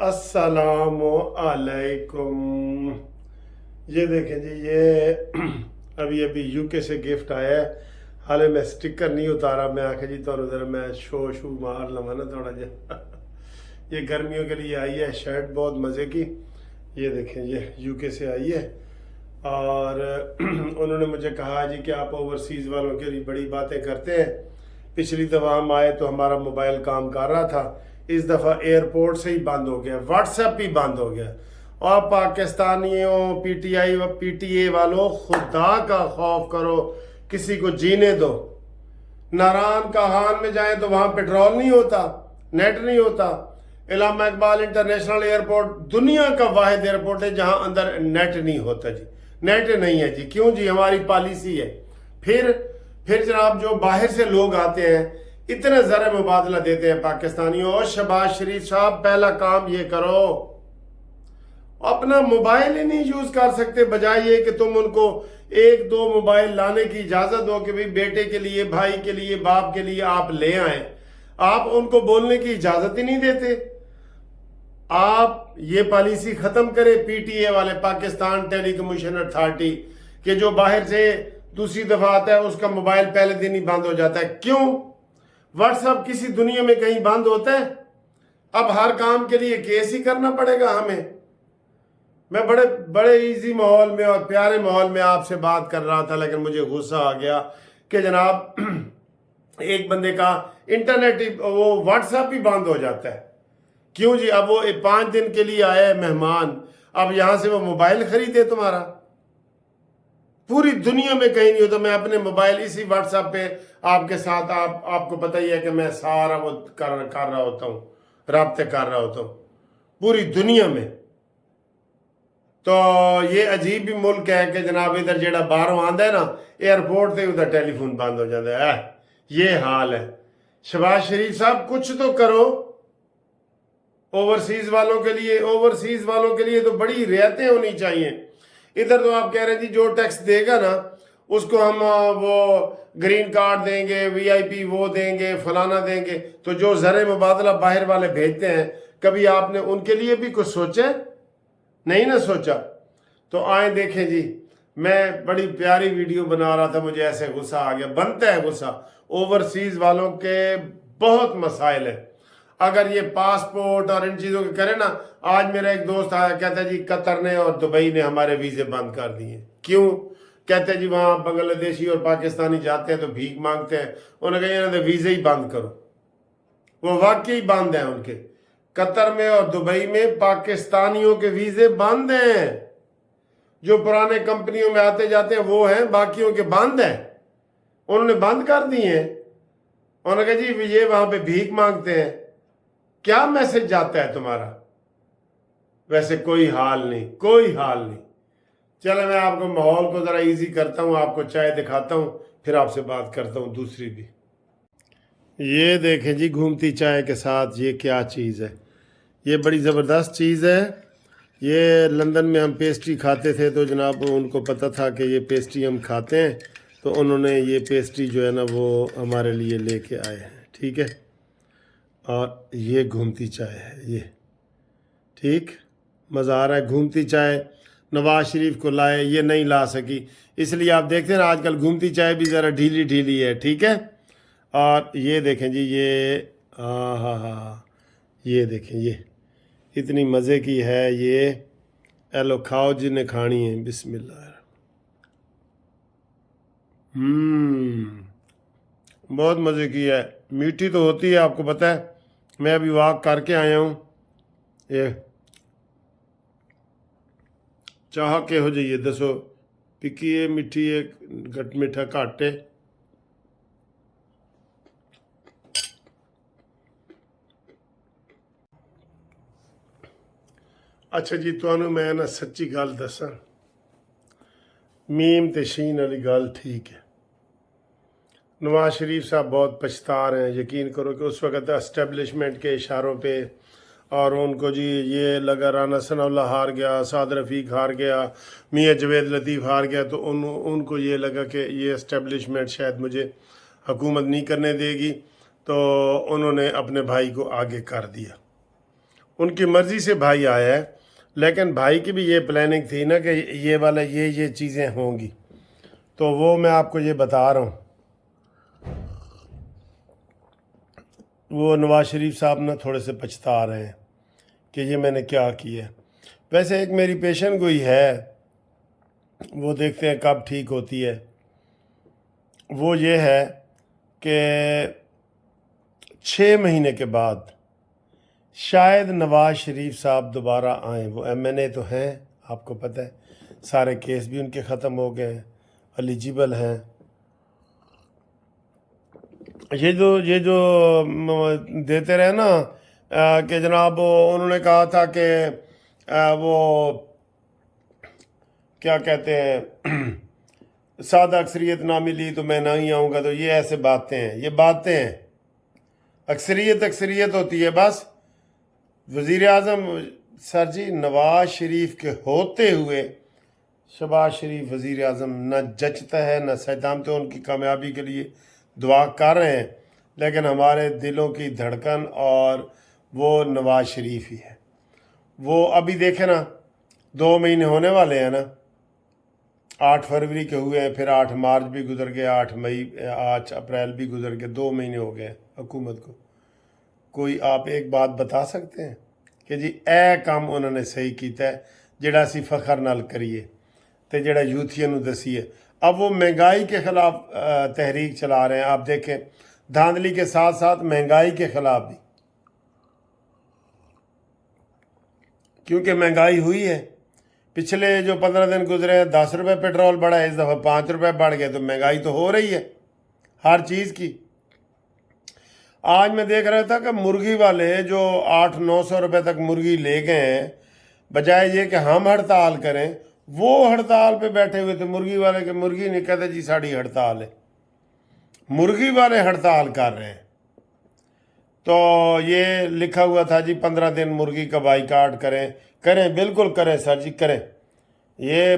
अस्सलाम वालेकुम। ये देखें जी, ये अभी अभी यूके से गिफ्ट आया है। हाले मैं स्टिकर नहीं उतारा, मैं आखे जी तो जरा मैं शू मार लवा ना थोड़ा जा। ये गर्मियों के लिए आई है शर्ट, बहुत मज़े की। ये देखें, ये यूके से आई है और उन्होंने मुझे कहा जी कि आप ओवरसीज़ वालों के लिए बड़ी बातें करते हैं। पिछली दफ़ा हम आए तो हमारा मोबाइल काम कर रहा था, इस दफ़ा एयरपोर्ट से ही बंद हो गया, व्हाट्सएप भी बंद हो गया। और पाकिस्तानियों, पीटीए वालों, खुदा का खौफ करो, किसी को जीने दो। नारायण कहान में जाएं तो वहाँ पेट्रोल नहीं होता, नेट नहीं होता। इलामा इकबाल इंटरनेशनल एयरपोर्ट दुनिया का वाहिद एयरपोर्ट है जहाँ अंदर नेट नहीं होता जी, नेट नहीं है जी। क्यों जी? हमारी पॉलिसी है। फिर जनाब जो बाहर से लोग आते हैं इतने ज़र मुबादला देते हैं पाकिस्तानियों। और शहबाज शरीफ साहब, पहला काम ये करो, अपना मोबाइल ही नहीं यूज कर सकते, बजाय ये कि तुम उनको एक दो मोबाइल लाने की इजाजत दो कि भाई बेटे के लिए, भाई के लिए, बाप के लिए आप ले आए। आप उनको बोलने की इजाजत ही नहीं देते। आप ये पॉलिसी खत्म करें, पीटीए वाले, पाकिस्तान टेलीकम्युनिकेशन अथॉरिटी, कि जो बाहर से दूसरी दफा आता है उसका मोबाइल पहले दिन ही बंद हो जाता है। क्यों? व्हाट्सएप किसी दुनिया में कहीं बंद होता है? अब हर काम के लिए केस ही करना पड़ेगा हमें। मैं बड़े बड़े इजी माहौल में और प्यारे माहौल में आपसे बात कर रहा था, लेकिन मुझे गुस्सा आ गया कि जनाब एक बंदे का इंटरनेट, वो व्हाट्सएप ही बंद हो जाता है। क्यों जी? अब वो 5 दिन के लिए आया है मेहमान, अब यहां से वो मोबाइल खरीदे तुम्हारा? पूरी दुनिया में कहीं नहीं होता। मैं अपने मोबाइल इसी व्हाट्सएप पे आपके साथ, आपको पता ही है कि मैं सारा वो कर रहा होता हूँ, राब्ते कर रहा होता हूँ पूरी दुनिया में। तो ये अजीब भी मुल्क है कि जनाब इधर जेड़ा बाहरों आंदा है ना, एयरपोर्ट से उधर टेलीफोन बंद हो जाता है। ये हाल है। शहबाज शरीफ साहब, कुछ तो करो ओवरसीज वालों के लिए। ओवरसीज वालों के लिए तो बड़ी रियायतें होनी चाहिए। इधर तो आप कह रहे हैं जी जो टैक्स देगा ना उसको हम वो ग्रीन कार्ड देंगे, वीआईपी वो देंगे, फलाना देंगे। तो जो ज़र मुबादला बाहर वाले भेजते हैं, कभी आपने उनके लिए भी कुछ सोचा? नहीं ना सोचा। तो आए देखें जी, मैं बड़ी प्यारी वीडियो बना रहा था, मुझे ऐसे गुस्सा आ गया। बनता है गुस्सा। ओवरसीज वालों के बहुत मसाइल है। अगर ये पासपोर्ट और इन चीज़ों के करें ना, आज मेरा एक दोस्त आया, कहता है जी कतर ने और दुबई ने हमारे वीज़े बंद कर दिए। क्यों? कहते हैं जी वहाँ बांग्लादेशी और पाकिस्तानी जाते हैं तो भीख मांगते हैं। उन्होंने कहा इन्होंने वीज़े ही बंद करो। वो वाकई बंद हैं उनके। कतर में और दुबई में पाकिस्तानियों के वीज़े बंद हैं। जो पुराने कंपनियों में आते जाते हैं वो हैं, बाकियों के बंद हैं। उन्होंने बंद कर दिए हैं। उन्होंने कहा जी ये वहाँ पे भीख मांगते हैं। क्या मैसेज जाता है तुम्हारा? वैसे कोई हाल नहीं, कोई हाल नहीं। चलो मैं आपको माहौल को ज़रा इजी करता हूँ, आपको चाय दिखाता हूँ, फिर आपसे बात करता हूँ दूसरी भी। ये देखें जी, घूमती चाय के साथ ये क्या चीज़ है। ये बड़ी ज़बरदस्त चीज़ है। ये लंदन में हम पेस्ट्री खाते थे तो जनाब उनको पता था कि ये पेस्ट्री हम खाते हैं, तो उन्होंने ये पेस्ट्री जो है ना वो हमारे लिए लेके आए हैं। ठीक है। और ये घूमती चाय है ये। ठीक, मज़ा आ रहा है। घूमती चाय नवाज शरीफ को लाए, ये नहीं ला सकी, इसलिए आप देखते हैं ना आजकल घूमती चाय भी ज़रा ढीली ढीली है। ठीक है। और ये देखें जी, ये हाँ हाँ हाँ, ये देखें, ये इतनी मज़े की है ये। एलो खाओ जिन्हें खानी है, बिस्मिल्लाह। बहुत मज़े की है। मीठी तो होती है, आपको पता है। मैं अभी वॉक करके आया हूँ। ये चाह के हो जाइए, दसो फिक्की है, मिठी है, घट मिठा घट है। अच्छा जी, ਤੁਹਾਨੂੰ मैं ना सच्ची गल दसा, मीम ते शीन वाली गल ठीक है। नवाज शरीफ साहब बहुत पछता रहे हैं। यकीन करो कि उस वक़्त एस्टेब्लिशमेंट के इशारों पे, और उनको जी ये लगा राना सनाउल्लाह हार गया, साद रफ़ीक हार गया, मियाँ जवेद लतीफ़ हार गया, तो उनको ये लगा कि ये एस्टेब्लिशमेंट शायद मुझे हुकूमत नहीं करने देगी, तो उन्होंने अपने भाई को आगे कर दिया। उनकी मर्ज़ी से भाई आया है, लेकिन भाई की भी ये प्लानिंग थी ना कि ये वाला ये चीज़ें होंगी, तो वो मैं आपको ये बता रहा हूँ। वो नवाज शरीफ साहब ना थोड़े से पछता रहे हैं कि ये मैंने क्या किया। वैसे एक मेरी पेशेंट गोई है, वो देखते हैं कब ठीक होती है। वो ये है कि 6 महीने के बाद शायद नवाज शरीफ साहब दोबारा आएँ। वो MNA तो हैं, आपको पता है, सारे केस भी उनके ख़त्म हो गए हैं, एलिजिबल हैं। ये जो देते रहे ना कि जनाब उन्होंने कहा था कि वो क्या कहते हैं सादा अक्सरियत ना मिली तो मैं नहीं आऊँगा, तो ये ऐसे बातें हैं, ये बातें हैं। अक्सरियत होती है बस। वज़ीर आज़म सर जी नवाज शरीफ के होते हुए शहबाज शरीफ वज़ीर आज़म न जचता है न सैदामते, उनकी कामयाबी के लिए दुआ कर रहे हैं, लेकिन हमारे दिलों की धड़कन और वो नवाज शरीफ ही है। वो अभी देखें ना, 2 महीने होने वाले हैं ना, 8 फरवरी के हुए हैं, फिर 8 मार्च भी गुजर गए, 8 मई 8 अप्रैल भी गुजर गए, 2 महीने हो गए हुकूमत को। कोई आप एक बात बता सकते हैं कि जी ए काम उन्होंने सही किया है जिहड़ा असी फखर नाल करिए ते जिहड़ा यूथियां नूं दसीए। अब वो महंगाई के ख़िलाफ़ तहरीक चला रहे हैं। आप देखें, धांधली के साथ साथ महंगाई के ख़िलाफ़ भी, क्योंकि महंगाई हुई है। पिछले जो 15 दिन गुजरे हैं 10 रुपये पेट्रोल बढ़ा है, इस दफ़ा 5 रुपये बढ़ गए, तो महंगाई तो हो रही है हर चीज़ की। आज मैं देख रहा था कि मुर्गी वाले जो 800-900 रुपये तक मुर्गी ले गए हैं, बजाय ये कि हम हड़ताल करें, वो हड़ताल पे बैठे हुए थे। मुर्गी वाले के मुर्गी नहीं कहते जी साड़ी हड़ताल है, मुर्गी वाले हड़ताल कर रहे हैं। तो ये लिखा हुआ था जी 15 दिन मुर्गी का बाइकाट करें, बिल्कुल करें सर जी करें। ये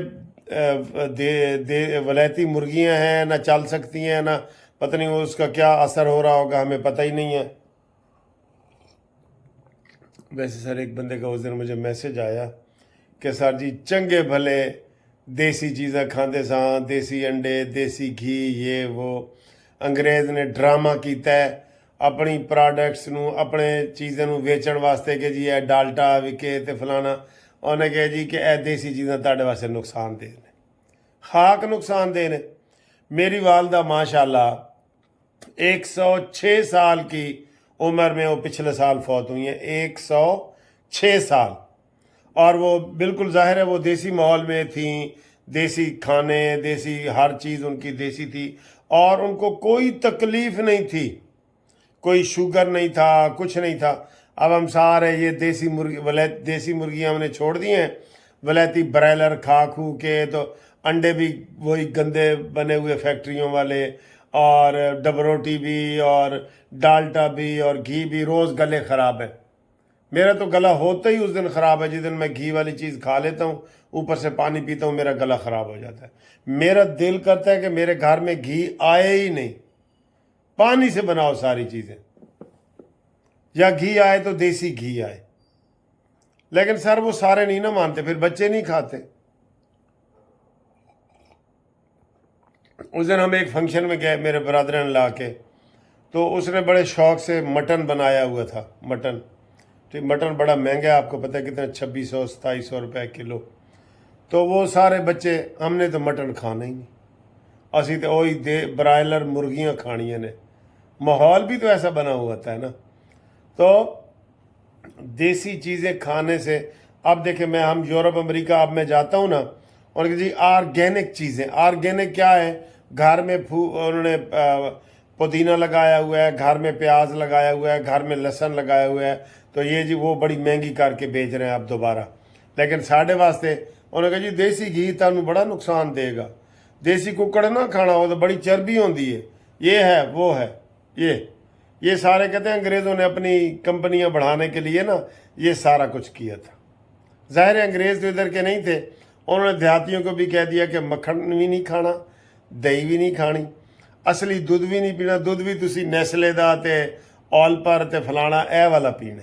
वलैती मुर्गियां हैं, ना चल सकती हैं, ना पता नहीं उसका क्या असर हो रहा होगा, हमें पता ही नहीं है। वैसे सर एक बंदे का उस दिन मुझे मैसेज आया कि सर जी चंगे भले देसी चीज़ें खाते सां, देसी अंडे, देसी घी, ये वो। अंग्रेज़ ने ड्रामा किया है अपनी प्रोडक्ट्स नूं, अपने चीज़ों नूं वेचण वास्ते कि जी ए डाल्टा विके ते फलाना। उन्हें कहा जी कि ए देसी चीज़ें तुहाडे वास्ते नुकसानदेह ने, खाक नुकसानदेह ने। मेरी वालदा माशाल्लाह 106 साल की उम्र में वो पिछले साल फौत हुई हैं, 106 साल। और वो बिल्कुल ज़ाहिर है वो देसी माहौल में थी, देसी खाने, देसी हर चीज़ उनकी देसी थी, और उनको कोई तकलीफ़ नहीं थी, कोई शुगर नहीं था, कुछ नहीं था। अब हम सारे ये देसी मुर्गियाँ हमने छोड़ दी हैं, वलैती ब्रायलर खा खू के, तो अंडे भी वही गंदे बने हुए फैक्ट्रियों वाले, और डब रोटी भी, और डाल्टा भी, और घी भी। रोज़ गले ख़राब है। मेरा तो गला होता ही उस दिन ख़राब है जिस दिन मैं घी वाली चीज़ खा लेता हूँ, ऊपर से पानी पीता हूँ, मेरा गला ख़राब हो जाता है। मेरा दिल करता है कि मेरे घर में घी आए ही नहीं, पानी से बनाओ सारी चीज़ें, या घी आए तो देसी घी आए। लेकिन सर वो सारे नहीं ना मानते, फिर बच्चे नहीं खाते। उस दिन हम एक फंक्शन में गए मेरे ब्रदर ने ला के, तो उसने बड़े शौक़ से मटन बनाया हुआ था। मटन, तो मटन बड़ा महंगा है, आपको पता है कितना, 2600-2700 रुपये किलो। तो वो सारे बच्चे, हमने तो मटन खाना ही नहीं, असी तो वही ब्रायलर मुर्गियाँ खानियाँ ने। माहौल भी तो ऐसा बना हुआ था ना। तो देसी चीज़ें खाने से, अब देखें हम यूरोप अमेरिका अब मैं जाता हूँ ना, और जी ऑर्गेनिक चीज़ें, ऑर्गेनिक क्या है, घर में उन्होंने पुदीना लगाया हुआ है, घर में प्याज लगाया हुआ है, घर में लहसुन लगाया हुआ है, तो ये जी वो बड़ी महंगी करके बेच रहे हैं अब दोबारा। लेकिन साढ़े वास्ते उन्होंने कहा जी देसी घी तुहानू बड़ा नुकसान देगा, देसी कुकड़ ना खाना, हो तो बड़ी चर्बी होती है, ये है वो है। ये सारे कहते हैं अंग्रेज़ों ने अपनी कंपनियां बढ़ाने के लिए ना ये सारा कुछ किया था। ज़ाहिर है अंग्रेज़ तो इधर के नहीं थे, उन्होंने देहातियों को भी कह दिया कि मक्खन भी नहीं खाना, दही भी नहीं खानी, असली दुध भी नहीं पीना, दुध भी तुसी नेस्ले दा ते ऑलपर ते फलाना ए वाला पीना।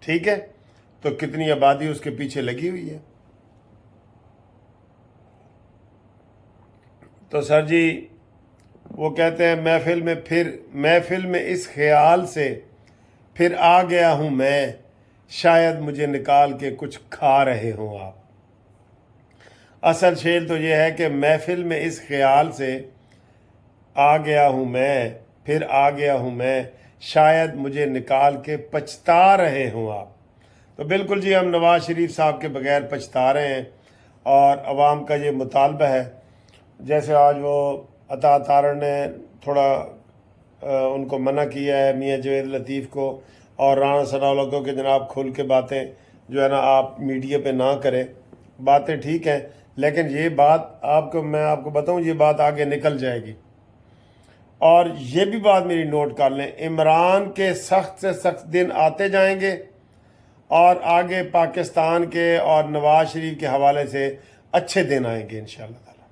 ٹھیک ہے، تو کتنی آبادی اس کے پیچھے لگی ہوئی ہے۔ تو سر جی وہ کہتے ہیں محفل میں اس خیال سے پھر آ گیا ہوں میں، شاید مجھے نکال کے کچھ کھا رہے ہوں آپ۔ اصل شعر تو یہ ہے کہ محفل میں اس خیال سے آ گیا ہوں میں، پھر آ گیا ہوں میں، شاید مجھے نکال کے پچھتا رہے ہوں آپ۔ تو بالکل جی، ہم نواز شریف صاحب کے بغیر پچھتا رہے ہیں، اور عوام کا یہ مطالبہ ہے۔ جیسے آج وہ عطا تارڑ نے تھوڑا ان کو منع کیا ہے، میاں جوید لطیف کو اور رانا ثناءاللہ کو، کہ جناب کھل کے باتیں جو ہے نا آپ میڈیا پہ نہ کریں۔ باتیں ٹھیک ہیں، لیکن یہ بات میں آپ کو بتاؤں، یہ بات آگے نکل جائے گی۔ اور یہ بھی بات میری نوٹ کر لیں، عمران کے سخت سے سخت دن آتے جائیں گے، اور آگے پاکستان کے اور نواز شریف کے حوالے سے اچھے دن آئیں گے انشاءاللہ تعالی،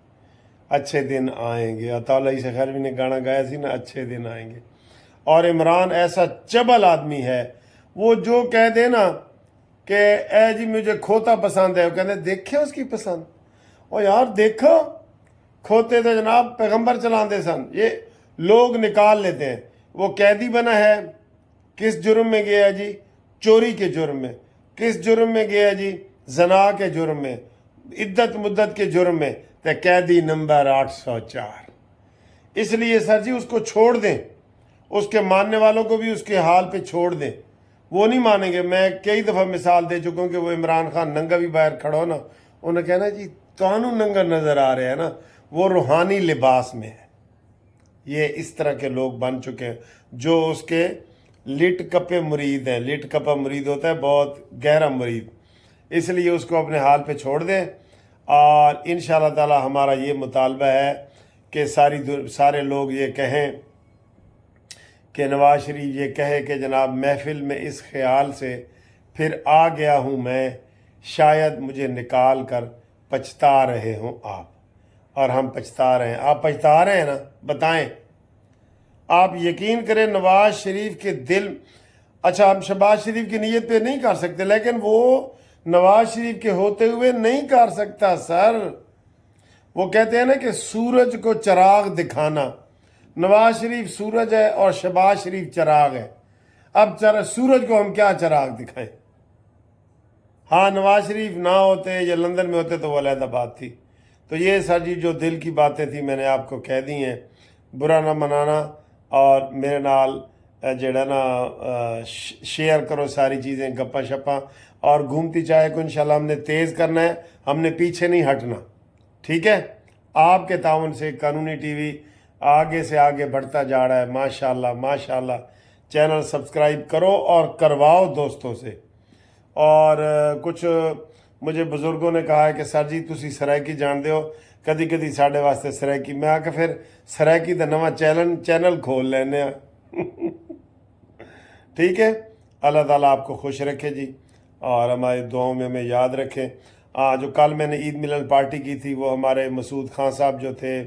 اچھے دن آئیں گے۔ عطا اللہ سے خیروی نے گانا گایا سی نا، اچھے دن آئیں گے۔ اور عمران ایسا چبل آدمی ہے، وہ جو کہہ دے نا کہ اے جی مجھے کھوتا پسند ہے، وہ کہتے ہیں دیکھے اس کی پسند، او یار دیکھو کھوتے تو جناب پیغمبر چلاندے سن، یہ لوگ نکال لیتے ہیں۔ وہ قیدی بنا ہے، کس جرم میں گیا ہے جی؟ چوری کے جرم میں۔ کس جرم میں گیا ہے جی؟ زنا کے جرم میں، عدت مدت کے جرم میں، تو قیدی نمبر 804۔ اس لیے سر جی اس کو چھوڑ دیں، اس کے ماننے والوں کو بھی اس کے حال پہ چھوڑ دیں، وہ نہیں مانیں گے۔ میں کئی دفعہ مثال دے چکا ہوں کہ وہ عمران خان ننگا بھی باہر کھڑا ہو نا، انہوں نے کہنا جی قانون ننگا نظر آ رہے ہیں نا، وہ روحانی لباس میں ہے۔ یہ اس طرح کے لوگ بن چکے ہیں جو اس کے لٹ کپے مرید ہیں۔ لٹ کپا مرید ہوتا ہے بہت گہرا مرید، اس لیے اس کو اپنے حال پہ چھوڑ دیں۔ اور انشاءاللہ تعالی ہمارا یہ مطالبہ ہے کہ سارے لوگ یہ کہیں کہ نواز شریف یہ کہے کہ جناب محفل میں اس خیال سے پھر آ گیا ہوں میں، شاید مجھے نکال کر پچھتا رہے ہوں آپ۔ اور ہم پچھتا رہے ہیں۔ آپ پچھتا رہے ہیں نا؟ بتائیں۔ آپ یقین کریں نواز شریف کے دل، اچھا ہم شہباز شریف کی نیت پہ نہیں کر سکتے، لیکن وہ نواز شریف کے ہوتے ہوئے نہیں کر سکتا سر۔ وہ کہتے ہیں نا کہ سورج کو چراغ دکھانا، نواز شریف سورج ہے اور شہباز شریف چراغ ہے۔ اب سورج کو ہم کیا چراغ دکھائیں؟ ہاں نواز شریف نہ ہوتے یا لندن میں ہوتے تو وہ علیحدہ بات تھی۔ تو یہ سر جی جو دل کی باتیں تھیں میں نے آپ کو کہہ دی ہیں، برا نہ منانا، اور میرے نال جڑا نا شیئر کرو ساری چیزیں، گپاں شپاں، اور گھومتی چائے کو انشاءاللہ ہم نے تیز کرنا ہے، ہم نے پیچھے نہیں ہٹنا، ٹھیک ہے؟ آپ کے تعاون سے قانونی ٹی وی آگے سے آگے بڑھتا جا رہا ہے، ماشاءاللہ ماشاءاللہ۔ چینل سبسکرائب کرو اور کرواؤ دوستوں سے۔ اور کچھ مجھے بزرگوں نے کہا ہے کہ سر جی تسی سرائکی جان دے ہو، کدی کدی ساڈے واسطے سرائکی، میں آ کے پھر سرائکی دا نواں چینل کھول لینے ہیں۔ ٹھیک ہے؟ اللہ تعالیٰ آپ کو خوش رکھے جی، اور ہماری دعاؤں میں ہمیں یاد رکھیں۔ جو کل میں نے عید ملن پارٹی کی تھی، وہ ہمارے مسعود خان صاحب جو تھے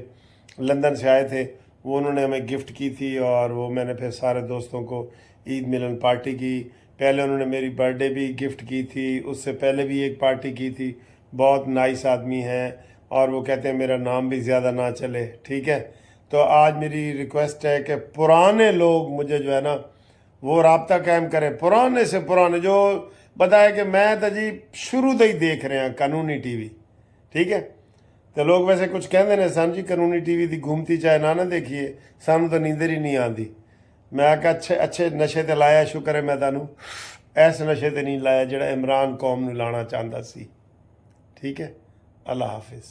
لندن سے آئے تھے، وہ انہوں نے ہمیں گفٹ کی تھی، اور وہ میں نے پھر سارے دوستوں کو عید ملن پارٹی کی۔ پہلے انہوں نے میری برتھ ڈے بھی گفٹ کی تھی، اس سے پہلے بھی ایک پارٹی کی تھی۔ بہت نائس آدمی ہیں، اور وہ کہتے ہیں میرا نام بھی زیادہ نہ چلے، ٹھیک ہے؟ تو آج میری ریکویسٹ ہے کہ پرانے لوگ مجھے جو ہے نا وہ رابطہ قائم کریں، پرانے سے پرانے، جو بتائے کہ میں تو جی شروع سے ہی دیکھ رہے ہیں قانونی ٹی وی، ٹھیک ہے؟ تو لوگ ویسے کچھ کہندے نے سن جی قانونی ٹی وی دی گھومتی چائے نہ دیکھیے، سانوں تو نیندر ہی نہیں آتی۔ میں آکھا اچھے نشے تے لایا، شکر ہے میں تانوں ایس نشے تے نہیں لایا جڑا عمران قوم نو لانا چاہتا سی، ٹھیک ہے؟ اللہ حافظ۔